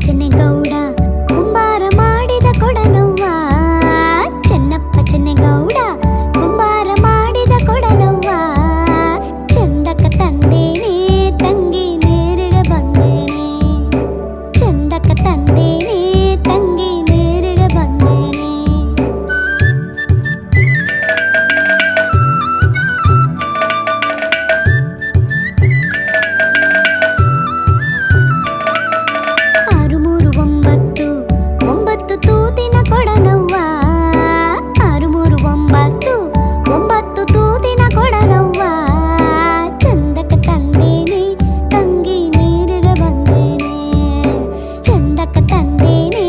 ಚೆನ್ನೇಗೌಡ ಕುಂಬಾರ ಮಾಡಿದ ಕೊಡನವ್ವ ಚೆನ್ನಪ್ಪ ಚೆನ್ನೇಗೌಡ ಕುಂಬಾರ ಮಾಡಿದ ಕೊಡನವ್ವ ಚಂದಕ ತಂದೇನೆ ತಂಗಿ ನೀರಿಗೆ ಬಂದೇನೆ ಚಂದಕ ತಂದೇನೆ ತಂಗಿ ನೀರಿಗೆ ಬಂದೇನೆ ತೂತಿನ ಕೊಡನವ್ವ 639 ತೂತಿನ ಕೊಡನವ್ವ ಚಂದಕ ತಂದೇನೆ ತಂಗಿ ನೀರಿಗೆ ಬಂದೇನೆ ಚಂದಕ ತಂದೇನೆ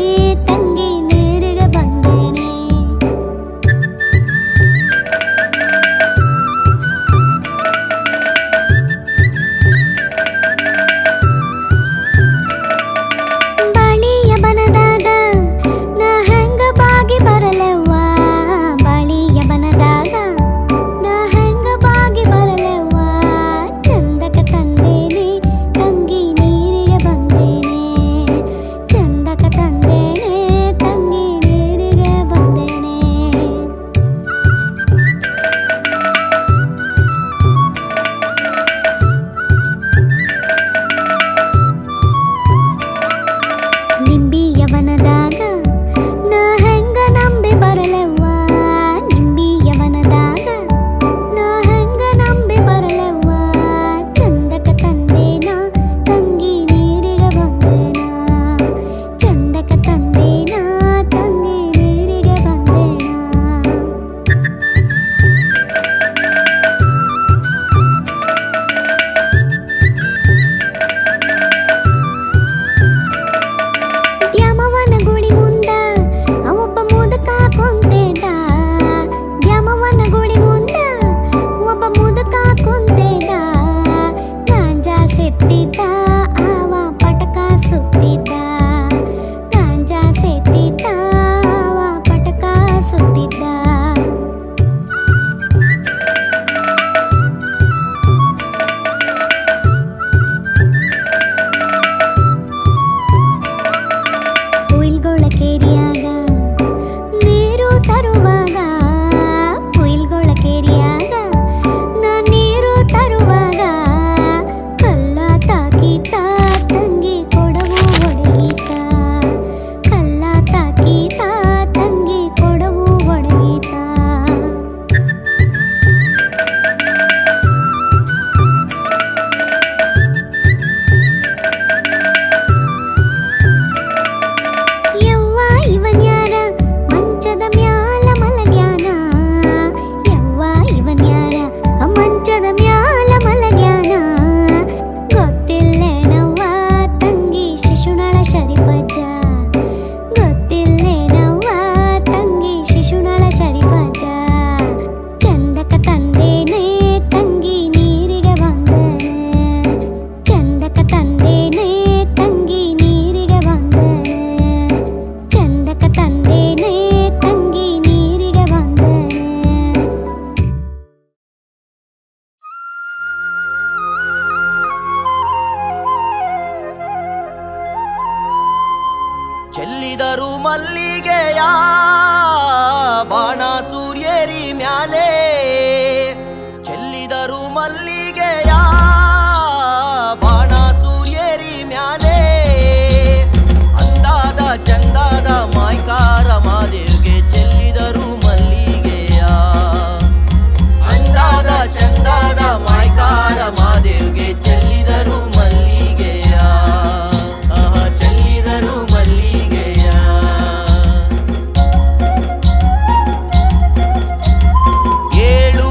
ತಂಗಿ ನೀರಿಗೆ ಬಂದೇನೆ ಬಳಿಯ ಬನದಾಗ ಬಾಗಿ ಬರಲೆವ್ವ ಬಳಿಯ ಬನದಾಗ ನಾ ಹೆಂಗ ಬಾಗಿ ಬರಲೆವ್ವ ಚಂದಕ ತಂದೇನೆ ತಂಗಿ ನೀರಿಗೆ ಬಂದೇನೆ ಚಂದಕ ತಂದೇನೆ ತಂಗಿ ನೀರಿಗೆ ಬಂದೇನೆ ಲಿಂಬಿಯ ಬನದಾಗ ನಂಬಿ ಬರಲೆವ್ವ ನಿಂಬಿಯ ಬನದಾಗ ನಾ ಹೆಂಗ ನಂಬಿ ಬರಲೆವ್ವ ಚಂದಕ ತಂದೇನ ತಂಗಿ ನೀರಿಗೆ ಬಂದೇನ ಚಂದಕ ತಂದೇನ ತಂಗಿ ನೀರಿಗೆ ಬಂದೇನ ದ್ಯಾಮವ್ವನ ಗುಡಿ ಮುಂದ ಒಬ್ಬ ಮುದಕ ಕುಂತೇದ ದ್ಯಾಮವ್ವನ ಗುಡಿ ಮುಂದ ಒಬ್ಬ ಮುದಕ ಕುಂತೇದ ಗಾಂಜಾ ಸೆತ್ತಿದ್ದ ಅವ ಪಟಕ ಸುತ್ತಿದ್ದ ಗಾಂಜಾ ಸೆತ್ತಿದ್ದ ಅವ ಪಟಕ ಸುತ್ತಿದ್ದ ಹುಯಿಲ್ಗೊಳ ಕೇರಿಯಾಗ ನೀರು ತರುವಾಗ ಹುಯಿಲ್ಗೊಳ ಕೇರಿಯಾಗ ನಾ ನೀರು ತರುವಾಗ ಕಲ್ಲ ತಾಕೀತ ತಂಗಿ ಕೊಡವು ಒಡಗೀತ ಕಲ್ಲ ತಾಕೀತ ತಂಗಿ ಕೊಡವು ಒಡಗೀತ ಯವ್ವ ಇವನ್ಯಾರ ಮಂಚದ ಮ್ಯಾಲ ಮಲಗ್ಯಾನ ಯವ್ವ ಇವನ್ಯಾರ ಮಂಚದ ಮ್ಯಾಲ ಮಲಗ್ಯಾನ ಗೊತ್ತಿಲ್ಲೇನವ್ವ ತಂಗಿ ಶಿಶುನಾಳ ಶರೀಫಜ್ಜ ಗೊತ್ತಿಲ್ಲೇನವ್ವ ತಂಗಿ ಶಿಶುನಾಳ ಶರೀಫಜ್ಜ ಚಂದಕ ತಂದೇನೆ ತಂಗಿ ನೀರಿಗೆ ಬಂದೇನೆ ಚಂದಕ ತಂದೇನೆ ತಂಗಿ ನೀರಿಗೆ ಬಂದೇನೆ ಚಂದಕ ತಂದೇನೆ ತಂಗಿ ನೀರಿಗೆ ಬಂದೇನೆ ಚೆಲ್ಲಿದರು ಮಲ್ಲಿಗೆಯ ಬಾಣ ಸೂರ್ಯರಿ ಮ್ಯಾಲೆ ಚೆಲ್ಲಿದರು ಮಲ್ಲಿಗೆಯ ಬಾಣ ಸೂರ್ಯರಿ ಮ್ಯಾಲೆ ಅಂದಾದ ಚಂದಾದ ಮಾಯ್ಕಾರ ಮಾದೇವ್ಗೆ ಚೆಲ್ಲಿದರು ಮಲ್ಲಿಗೆಯ ಅಂದಾದ ಚಂದಾದ ಮಾಯ್ಕಾರ ಮಾದೇವ್ಗೆ ಚೆಲ್ಲಿದರು ಮಲ್ಲಿಗೆಯ ಚೆಲ್ಲಿದರು ಮಲ್ಲಿಗೆಯ ಏಳು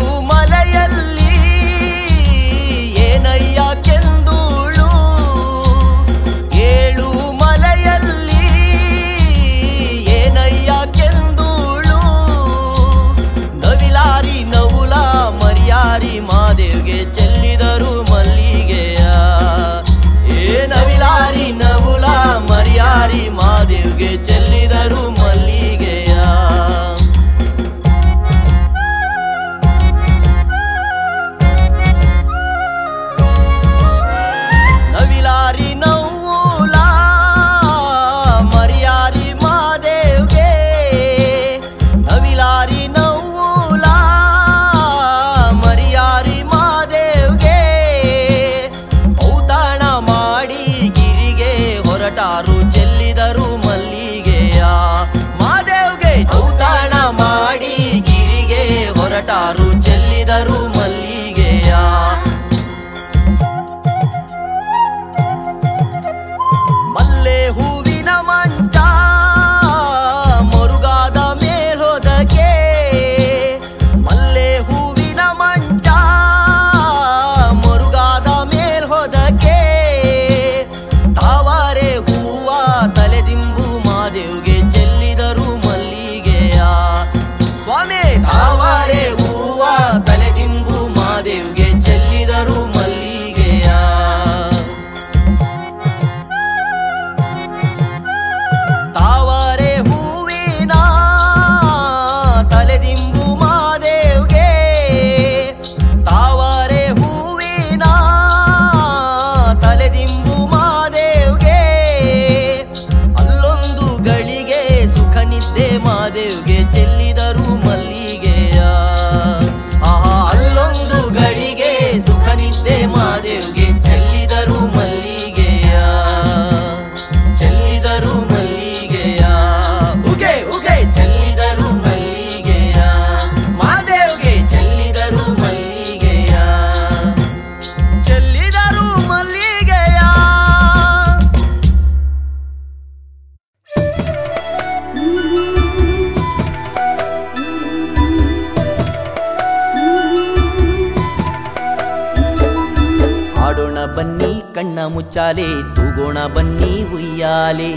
ಮುಚ್ಚಾಲೆ ತೂಗೋಣ ಬನ್ನಿ ಉಯ್ಯಾಲೆ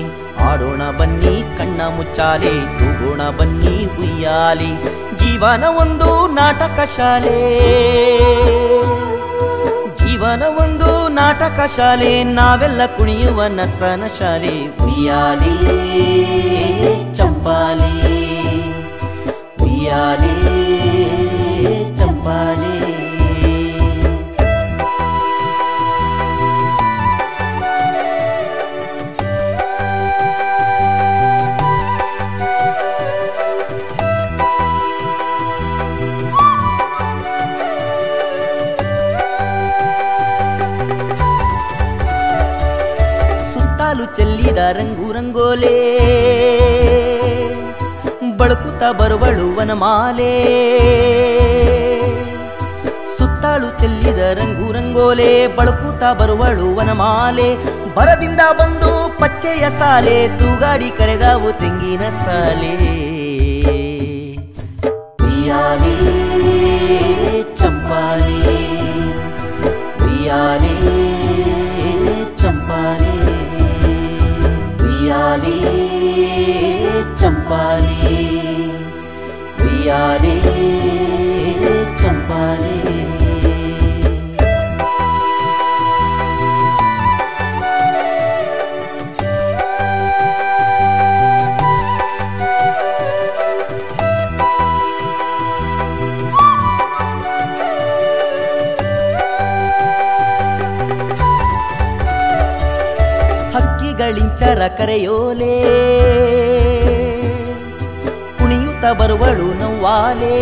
ಆಡೋಣ ಬನ್ನಿ ಕಣ್ಣ ಮುಚ್ಚಾಲೆ ತೂಗೋಣ ಬನ್ನಿ ಉಯ್ಯಾಲೆ ಜೀವನ ಒಂದು ನಾಟಕ ಶಾಲೆ ಜೀವನ ಒಂದು ನಾಟಕ ಶಾಲೆ ನಾವೆಲ್ಲ ಕುಣಿಯುವ ನರ್ತನ ಶಾಲೆ ಉಯ್ಯಾಲೆ ಚಂಪಾಲೆ ಉಯ್ಯಾಲೆ ಚಂಪಾಲೆ ಚೆಲ್ಲಿದ ರಂಗು ರಂಗೋಲೆ ಬಳುಕುತ್ತ ಬರುವಳು ವನಮಾಲೆ ಸುತ್ತಾಳು ಚೆಲ್ಲಿದ ರಂಗು ರಂಗೋಲೆ ಬಳುಕುತ್ತ ಬರುವಳು ವನಮಾಲೆ ಬರದಿಂದ ಬಂದು ಪಚ್ಚೆಯ ಸಾಲೆ ತೂಗಾಡಿ ಕರೆದಾವು ತೆಂಗಿನ ಸಾಲೆ ಉಯ್ಯಾಲೆ ಚಂಪಾಲೆ ಉಯ್ಯಾಲೆ ಚಂಪಾಲೆ ಉಯ್ಯಾಲೆ ಚಂಪಾಲೆ ಉಯ್ಯಾಲೆ ಚಂಪಾಲೆ ಹಕ್ಕಿಗಳಿಂಚರ ಕರೆಯೋಲೆ ಕುಣಿಯುತ್ತ ಬರುವಳು ನವ್ವಾಲೆ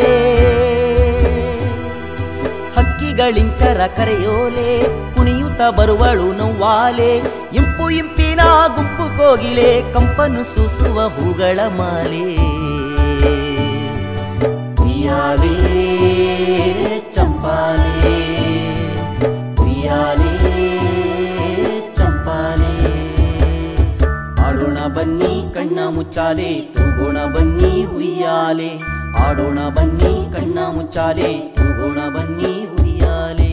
ಹಕ್ಕಿಗಳಿಂಚರ ಕರೆಯೋಲೆ ಕುಣಿಯುತ್ತ ಬರುವಳು ನವ್ವಾಲೆ ಇಂಪು ಇಂಪಿನ ಗುಂಪು ಕೋಗಿಲೆ ಕಂಪನ್ನು ಸೂಸುವ ಹೂಗಳ ಮಾಲೆ ಉಯ್ಯಾಲೆ ಚಂಪಾಲೆ ಉಯ್ಯಾಲೆ ಚಂಪಾಲೆ ಆಡೋಣ ಬನ್ನಿ ಕಣ್ಣ ಮುಚ್ಚಾಲೆ ತೂಗೋಣ ಬನ್ನಿ ಉಯ್ಯಾಲೆ ಆಡೋಣ ಬನ್ನಿ ಕಣ್ಣ ಮುಚ್ಚಾಲೆ ತೂಗೋಣ ಬನ್ನಿ ಉಯ್ಯಾಲೆ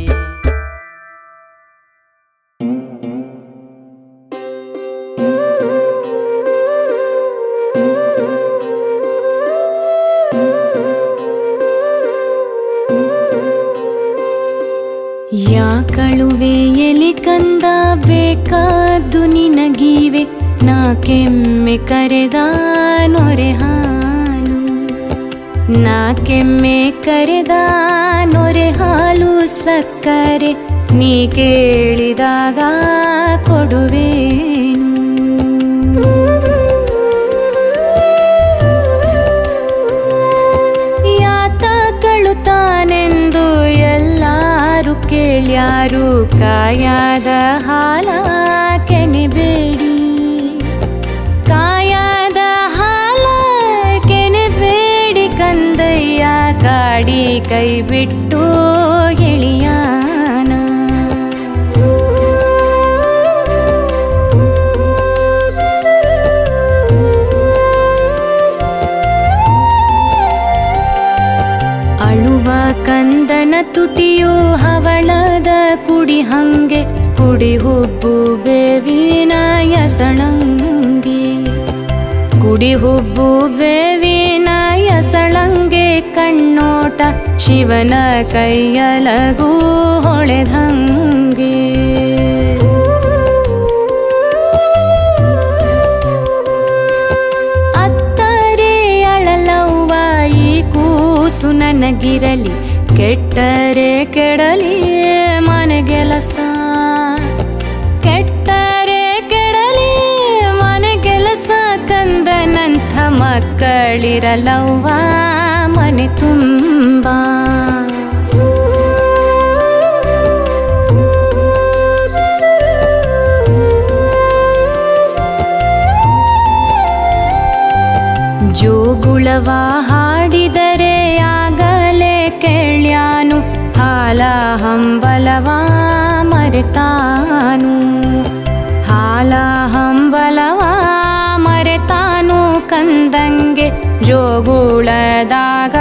ಯಾಕಳುವೆ ಎಲೆ ಕಂದ ಬೇಕಾದ್ದು ನಿನಗೀವೆ ನಾ ಕೆಮ್ಮೆ ಕರೆದ ನೊರೆ ಹಾಲು ನಾ ಕೆಮ್ಮೆ ಕರೆದ ನೊರೆ ಹಾಲು ಸಕ್ಕರೆ ನೀ ಕೇಳಿದಾಗ ಕೊಡುವೇನು ಯಾತಗಳು ತಾನೆಂದು ಎಲ್ಲಾರು ಕೇಳ್ಯಾರು ಕಾಯಾದ ಹಾಲ ಕೆನೆಬೇಡಿ ಕಾಯಾದ ಹಾಲ ಕೆನೆಬೇಡಿ ಕಂದಯ್ಯ ಕಾಡಿ ಕೈ ಬಿಟ್ಟು ಎಳಿಯಾನ ಅಳುವ ಕಂದನ ತುಟಿಯು ಹವಳದ ಕುಡಿ ಹಂಗೆ ಕುಡಿ ಹುಬ್ಬು ಬೇವಿನ ಯಸಳಂಗೆ ಕುಡಿ ಹುಬ್ಬು ಬೇವಿನ ಯಸಳಂಗೆ ಕಣ್ಣೋಟ ಶಿವನ ಕೈಯಲಗೂ ಹೊಳೆದಂಗೆ ಅತ್ತರೆ ಅಳಲವ್ವ ಈ ಕೂಸು ನನಗಿರಲಿ ಕೆಟ್ಟರೆ ಕೆಡಲಿ ಮನೆಗೆಲಸ ಕೆಟ್ಟರೆ ಕೆಡಲಿ ಮನೆಗೆಲಸ ಕಂದನಂಥ ಮಕ್ಕಳಿರಲವ್ವ ಮನೆ ತುಂಬ ಜೋಗುಳವ ಹಾಡಿದರೆ ಆಗಲೇ ಕೇಳ್ಯಾನು ಹಾಲ ಹಂಬಲವ ಮರೆತಾನು ಹಾಲ ಹಂಬಲವ ಮರೆತಾನು ಕಂದಂಗೆ ಜೋಗುಳದಾಗ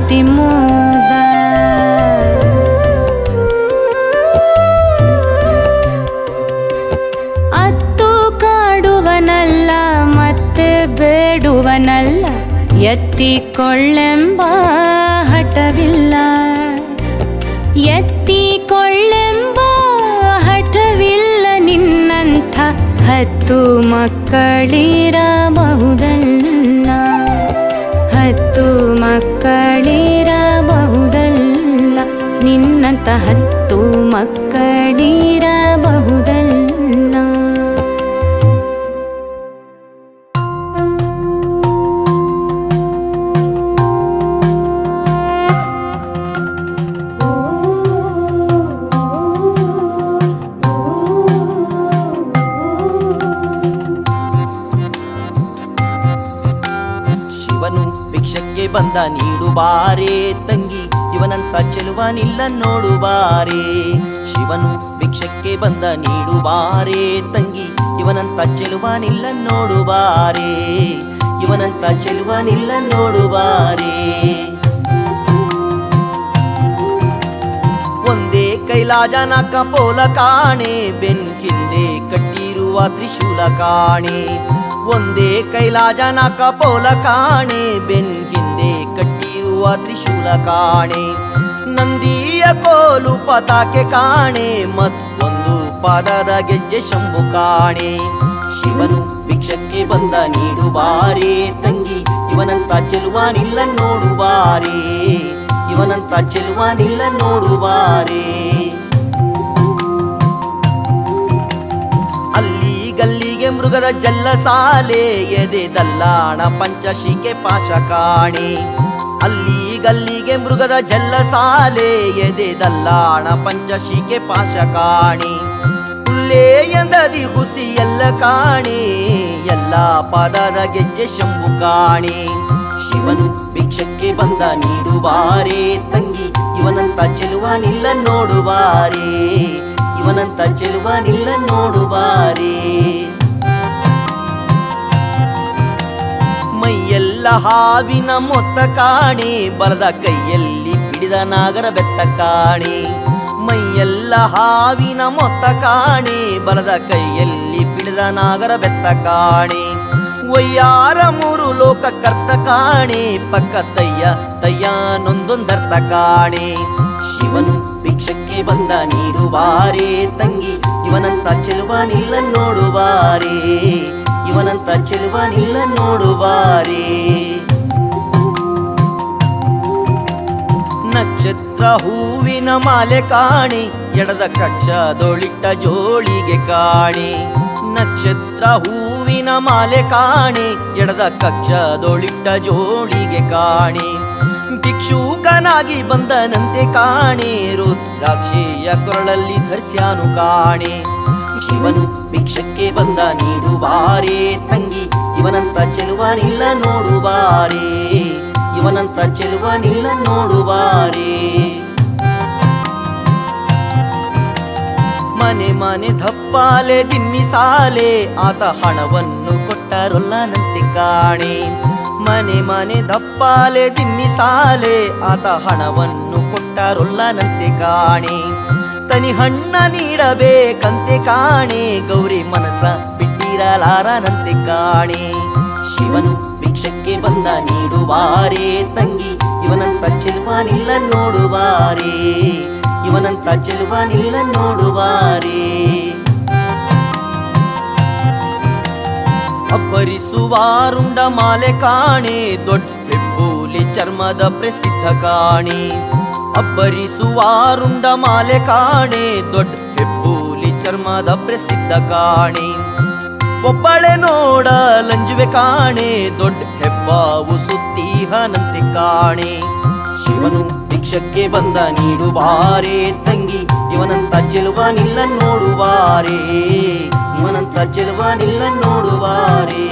ತಿಮ್ಮೋದ ಬೇಡುವನಲ್ಲ ಮತ್ತೆ ಬೇಡುವನಲ್ಲ, ಎತ್ತಿಕೊಳ್ಳೆಂಬ ಹಠವಿಲ್ಲ. ಎತ್ತಿಕೊಳ್ಳೆಂಬ ಹಠವಿಲ್ಲ, ನಿನ್ನಂಥ 10 ಮಕ್ಕಳಿರಬಹುದಲ್ಲ. 10 ಮಕ್ಕಳಿರಬಹುದಲ್ಲ, ನಿನ್ನಂಥ 10 ಮಕ್ಕಳಿರಬಹುದಲ್ಲ. ಭಿಕ್ಷಕ್ಕೆ ಬಂದ ನೀಡು ಬಾರೇ ತಂಗಿ, ಇವನಂತ ಚೆಲುವನಿಲ್ಲ ನೋಡು ಬಾರೇ. ಶಿವನು ಭಿಕ್ಷಕ್ಕೆ ಬಂದ ನೀಡು ಬಾರೇ ತಂಗಿ, ಇವನಂತ ಚೆಲುವನಿಲ್ಲ ನೋಡು ಬಾರೇ. ಇವನಂತ ಚೆಲುವನಿಲ್ಲ ನೋಡು ಬಾರೇ. ಒಂದೇ ಕೈಲಾಜನ ಕಪೋಲ ಕಾಣೆ, ಬೆನ್ಕಿಂದೆ ಕಟ್ಟಿರುವ ತ್ರಿಶೂಲ ಕಾಣೆ. ಒಂದೇ ಕೈಲಾಜನ ಕಪೋಲ ಕಾಣೆ, ಬೆನ್ಕಿಂದೆ ಕಟ್ಟಿರುವ ತ್ರಿಶೂಲ ಕಾಣೆ. ನಂದಿಯ ಕೋಲು ಪತಾಕೆ ಕಾಣೆ, ಮತ್ತೊಂದು ಪಾದದ ಗೆಜ್ಜೆ ಶಂಭು ಕಾಣೆ. ಶಿವನು ಭಿಕ್ಷಕ್ಕೆ ಬಂದ ನೀಡು ಬಾರೇ ತಂಗಿ, ಇವನಂತ ಚೆಲುವನಿಲ್ಲ ನೋಡು ಬಾರೇ. ಇವನಂತ ಚೆಲುವನಿಲ್ಲ ನೋಡು ಬಾರೇ. ಅಲ್ಲಿ ಗಲ್ಲಿಗೆ ಮೃಗದ ಜಲ್ಲ ಸಾಲೆ, ಎದೆ ದಲ್ಲಾಣ ಪಂಚಶಿಕೆ ಪಾಶ ಕಾಣೆ. ಅಲ್ಲಿ ಗಲ್ಲಿಗೆ ಮೃಗದ ಜಲ್ಲ ಸಾಲೆ, ಎದೆ ದಲ್ಲಾಣ ಪಂಚಶಿಕೆ ಪಾಶ ಕಾಣೆ. ಹುಲ್ಲೇ ಎಂದದಿ ಹುಸಿ ಎಲ್ಲ ಕಾಣೆ, ಎಲ್ಲ ಪಾದದ ಗೆಜ್ಜೆ ಶಂಭು ಕಾಣೆ. ಶಿವನು ಭಿಕ್ಷಕ್ಕೆ ಬಂದ ನೀಡು ಬಾರೇ ತಂಗಿ, ಇವನಂತ ಚೆಲುವನಿಲ್ಲ ನೋಡು ಬಾರೇ. ಇವನಂತ ಚೆಲುವನಿಲ್ಲ ನೋಡು ಬಾರೇ. ಮೈಯೆಲ್ಲ ಹಾವಿನ ಮೊತ್ತ ಕಾಣೆ, ಬರದ ಕೈಯಲ್ಲಿ ಪಿಡಿದ ನಾಗರ ಬೆತ್ತ ಕಾಣೆ. ಮೈಯೆಲ್ಲ ಹಾವಿನ ಮೊತ್ತ ಕಾಣೆ, ಬರದ ಕೈಯಲ್ಲಿ ಪಿಡಿದ ನಾಗರ ಬೆತ್ತ ಕಾಣೆ. ವಯ್ಯಾರ 3 ಲೋಕ ಕರ್ತ ಕಾಣೆ, ಪಕ್ಕ ತಯ್ಯನೊಂದೊಂದರ್ಥ ಕಾಣೆ. ಶಿವನು ಭಿಕ್ಷಕ್ಕೆ ಬಂದ ನೀಡು ಬಾರೇ ತಂಗಿ, ಇವನಂತ ಚೆಲುವನಿಲ್ಲ ನೋಡು ಬಾರೇ. ಇವನಂತ ಚೆಲುವನಿಲ್ಲ ನೋಡು ಬಾರೇ. ನಕ್ಷತ್ರ ಹೂವಿನ ಮಾಲೆ ಕಾಣೆ, ಎಡದ ಕಕ್ಷದೊಳಿಟ್ಟ ಜೋಳಿಗೆ ಕಾಣೆ. ನಕ್ಷತ್ರ ಹೂವಿನ ಮಾಲೆ ಕಾಣೆ, ಎಡದ ಕಕ್ಷದೊಳಿಟ್ಟ ಜೋಳಿಗೆ ಕಾಣೆ. ಭಿಕ್ಷುಕನಾಗಿ ಬಂದನಂತೆ ಕಾಣೆ, ರುದ್ರಾಕ್ಷಿಯ ಕೊರಳಲ್ಲಿ ಧರಿಸ್ಯಾನು ಕಾಣೆ. ಶಿವನು ಭಿಕ್ಷಕ್ಕೆ ಬಂದ ನೀಡು ಬಾರೇ ತಂಗಿ, ಇವನಂತ ಚೆಲುವನಿಲ್ಲ ನೋಡು ಬಾರೇ. ಇವನಂತ ಚೆಲುವನಿಲ್ಲ ನೋಡು ಬಾರೇ. ಮನೆ ಮನೆ ದಪ್ಪಾಲೆ ದಿಮ್ಮಿ ಸಾಲೆ, ಆತ ಹಣವನ್ನು ಕೊಟ್ಟರೊಲ್ಲನಂತೆ ಕಾಣೆ. ಮನೆ ಮನೆ ದಪ್ಪಾಲೆ ದಿಮ್ಮಿ ಸಾಲೆ, ಆತ ಹಣವನ್ನು ಕೊಟ್ಟರೊಲ್ಲನಂತೆ ಕಾಣೆ. ತನಿ ಹಣ್ಣ ನೀಡಬೇಕಂತೆ ಕಾಣೆ, ಗೌರಿ ಮನಸ ಬಿಟ್ಟಿರಲಾರನಂತೆ ಕಾಣೆ. ಶಿವನು ಭಿಕ್ಷಕ್ಕೆ ಬಂದ ನೀಡು ಬಾರೇ ತಂಗಿ, ಇವನಂತ ಚೆಲುವನಿಲ್ಲ ನೋಡು ಬಾರೇ. ಇವನಂತ ಚೆಲುವನಿಲ್ಲ ನೋಡು ಬಾರೇ. ಅಬ್ಬರಿಸುವ ರುಂಡ ಮಾಲೆ ಕಾಣೆ, ದೊಡ್ಡ ಹೆಬ್ಬೂಲಿ ಚರ್ಮದ ಪ್ರಸಿದ್ಧ ಕಾಣೆ. ಅಬ್ಬರಿಸುವ ರುಂಡ ಮಾಲೆ ಕಾಣೆ, ದೊಡ್ಡ ಹೆಬ್ಬೂಲಿ ಚರ್ಮದ ಪ್ರಸಿದ್ಧ ಕಾಣೆ. ಒಬ್ಬಳೆ ನೋಡ ಲಂಜುವೆ ಕಾಣೆ, ದೊಡ್ಡ ಹೆಬ್ಬಾವು ಸುತ್ತೀಹನಂತೆ ಕಾಣೆ. ಶಿವನು ಭಿಕ್ಷಕ್ಕೆ ಬಂದ ನೀಡು ಬಾರೇ ತಂಗಿ, ಇವನಂತ ಚೆಲುವನಿಲ್ಲ ನೋಡು ಬಾರೇ. ಇವನಂತ ಚೆಲುವನಿಲ್ಲ ನೋಡು ಬಾರೇ.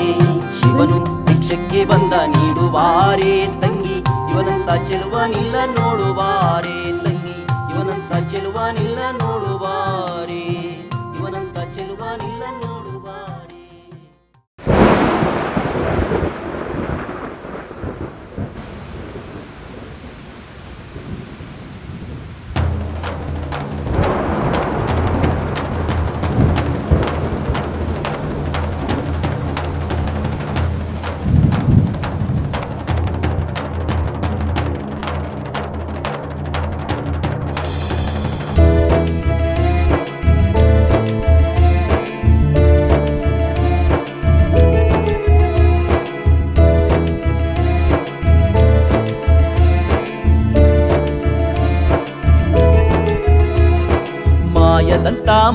ಶಿವನು ಭಿಕ್ಷಕ್ಕೆ ಬಂದ ನೀಡು ಬಾರೇ ತಂಗಿ, ಇವನಂತ ಚೆಲುವನಿಲ್ಲ ನೋಡು ಬಾರೇ ತಂಗಿ. ಇವನಂತ ಚೆಲುವನಿಲ್ಲ ನೋಡು ಬಾರೇ. ಇವನಂತ ಚೆಲುವನಿಲ್ಲ ನೋಡು ಬಾರೇ.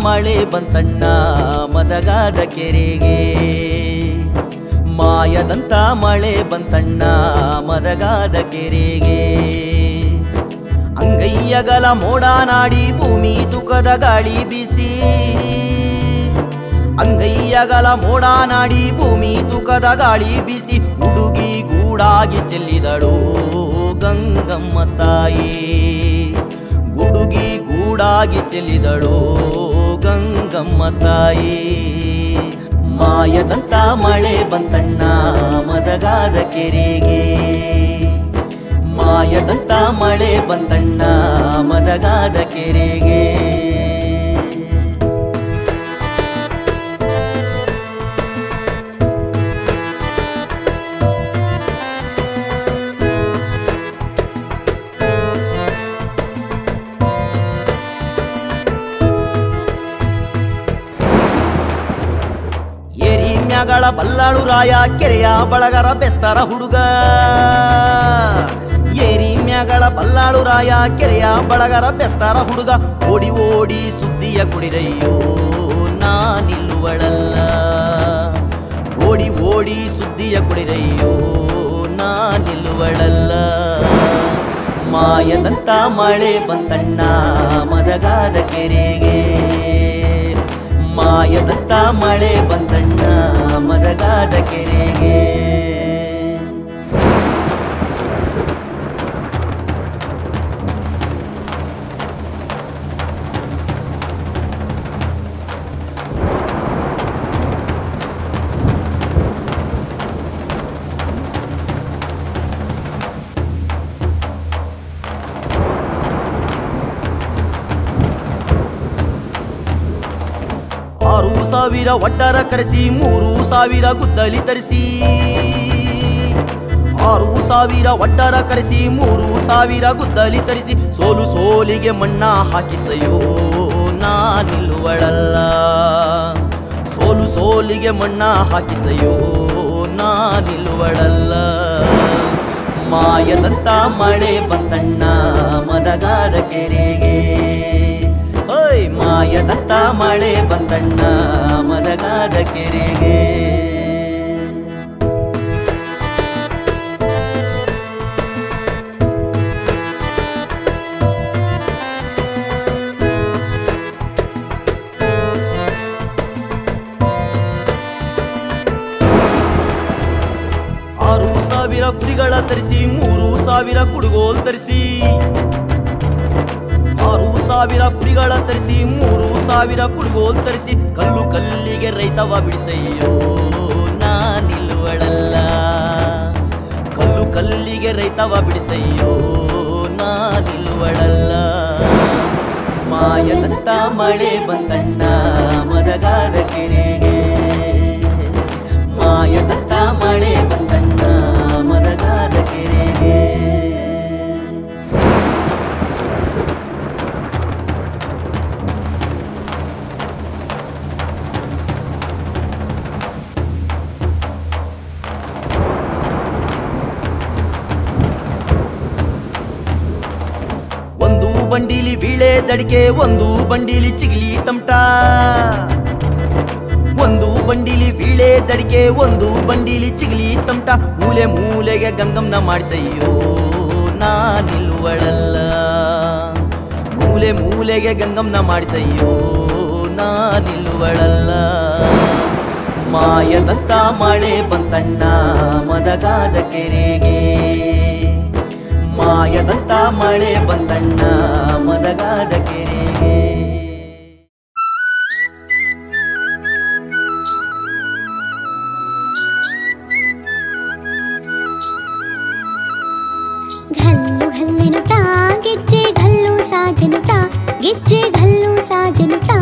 ಮಳೆ ಬಂತಣ್ಣ ಮದಗಾದ ಕೆರೆಗೆ ಮಾಯದಂತ ಮಳೆ ಬಂತಣ್ಣ ಮದಗಾದ ಕೆರೆಗೆ ಅಂಗೈಯಗಲ ಮೋಡ ನಾಡಿ ಭೂಮಿ ತುಕದ ಗಾಳಿ ಬೀಸಿ ಅಂಗೈಯಗಲ ಮೋಡ ನಾಡಿ ಭೂಮಿ ತುಕದ ಗಾಳಿ ಬೀಸಿ ಹುಡುಗಿ ಗೂಡಾಗಿ ಚೆಲ್ಲಿದಳು ಗಂಗಮ್ಮ ತಾಯಿ ಗುಡುಗಿ ಗೂಡಾಗಿ ಚೆಲ್ಲಿದಳು ಗಂಗಮ್ಮ ತಾಯಿ ಮಾಯದಂತ ಮಳೆ ಬಂತಣ್ಣ ಮದಗಾದ ಕೆರೆಗೆ ಮಾಯದಂತ ಮಳೆ ಬಂತಣ್ಣ ಮದಗಾದ ಕೆರೆಗೆ ಗಳ ಬಲ್ಲಾಳು ರಾಯ ಕೆರೆಯ ಬಳಗರ ಬೆಸ್ತರ ಹುಡುಗ ಏರಿ ಮ್ಯಾಗಳ ಬಲ್ಲಾಳು ರಾಯ ಕೆರೆಯ ಬಳಗರ ಬೆಸ್ತರ ಹುಡುಗ ಓಡಿ ಓಡಿ ಸುದ್ದಿಯ ಕುಡಿರಯ್ಯೋ ನಾ ನಿಲ್ಲುವಳಲ್ಲ ಓಡಿ ಓಡಿ ಸುದ್ದಿಯ ಕುಡಿರಯ್ಯೋ ನಾ ನಿಲ್ಲುವಳಲ್ಲ ಮಾಯದಂತ ಮಳೆ ಬಂತಣ್ಣ ಮದಗಾದ ಕೆರೆಗೆ ಮಾಯದಂತ ಮಳೆ ಬಂತಣ್ಣ ಮದಗಾದ ಕೆರೆಗೆ ಸಾವಿರ ಒಡ್ಡರ ಕರೆಸಿ 3,000 ಗುದ್ದಲಿ ತರಿಸಿ 6,000 ಒಡ್ಡರ ಕರೆಸಿ 3,000 ಗುದ್ದಲಿ ತರಿಸಿ ಸೋಲು ಸೋಲಿಗೆ ಮಣ್ಣ ಹಾಕಿಸಯ್ಯೋ ನಾ ನಿಲ್ಲುವಳಲ್ಲ ಸೋಲು ಸೋಲಿಗೆ ಮಣ್ಣ ಹಾಕಿಸಯ್ಯೋ ನಾ ನಿಲ್ಲುವಳಲ್ಲ ಮಾಯದಂತ ಮಳೆ ಬಂತಣ್ಣ ಮದಗಾದ ಕೆರೆಗೆ ಓಯ್ ಮಾಯದಂತ ಮಳೆ ಬಂತಣ್ಣ ಮದಗಾದ ಕೆರೆಗೆ ಆರು ಸಾವಿರ ಕುರಿಗಳ ತರಿಸಿ 3,000 ಕುಡುಗೋಲ್ ತರಿಸಿ 6,000 ಕುರಿಗಳ ತರಿಸಿ 3,000 ಕುಡುಗೋಲ್ ತರಿಸಿ ಕಲ್ಲು ಕಲ್ಲಿಗೆ ರೈತವ ಬಿಡಿಸಯ್ಯೋ ನಾ ನಿಲ್ಲುವಳಲ್ಲ ಕಲ್ಲು ಕಲ್ಲಿಗೆ ರೈತವ ಬಿಡಿಸಯ್ಯೋ ನಾ ನಿಲ್ಲುವಳಲ್ಲ ಮಾಯದಂತ ಮಳೆ ಬಂತಣ್ಣ ಮದಗಾದ ಕೆರೆಗೆ ಮಾಯದಂತ ಮಳೆ ಬಂತಣ್ಣ ಮದಗಾದ ಕೆರೆಗೆ ಬಂಡೀಲಿ ವೀಳೆ ದಡಿಕೆ ಒಂದು ಬಂಡೀಲಿ ಚಿಗಿಲಿ ತಮಟ ಒಂದು ಬಂಡೀಲಿ ವೀಳೆ ದಡಿಕೆ ಒಂದು ಬಂಡೀಲಿ ಚಿಗಿಲಿ ತಮಟ ಮೂಲೆ ಮೂಲೆಗೆ ಗಂಗಮ್ನ ಮಾಡಿಸಯ್ಯೋ ನಾ ನಿಲ್ಲುವಳಲ್ಲ ಮೂಲೆ ಮೂಲೆಗೆ ಗಂಗಮ್ನ ಮಾಡಿಸಯ್ಯೋ ನಾ ನಿಲ್ಲುವಳಲ್ಲ ಮಾಯದಂತ ಮಳೆ ಬಂತಣ್ಣ ಮದಗಾದ ಕೆರೆಗೆ ಮಾಯದಂತ ಮಳೆ ಬಂತಣ್ಣ ಮದಗಾದ ಕೆರೆಗೆ ಘಲ್ಲು ಘಲ್ಲಿನುತ್ತಾ ಗೆಜ್ಜೆ ಘಲ್ಲು ಸಾಜನುತ್ತಾ ಗೆಜ್ಜೆ ಘಲ್ಲು ಸಾಜನುತ್ತಾ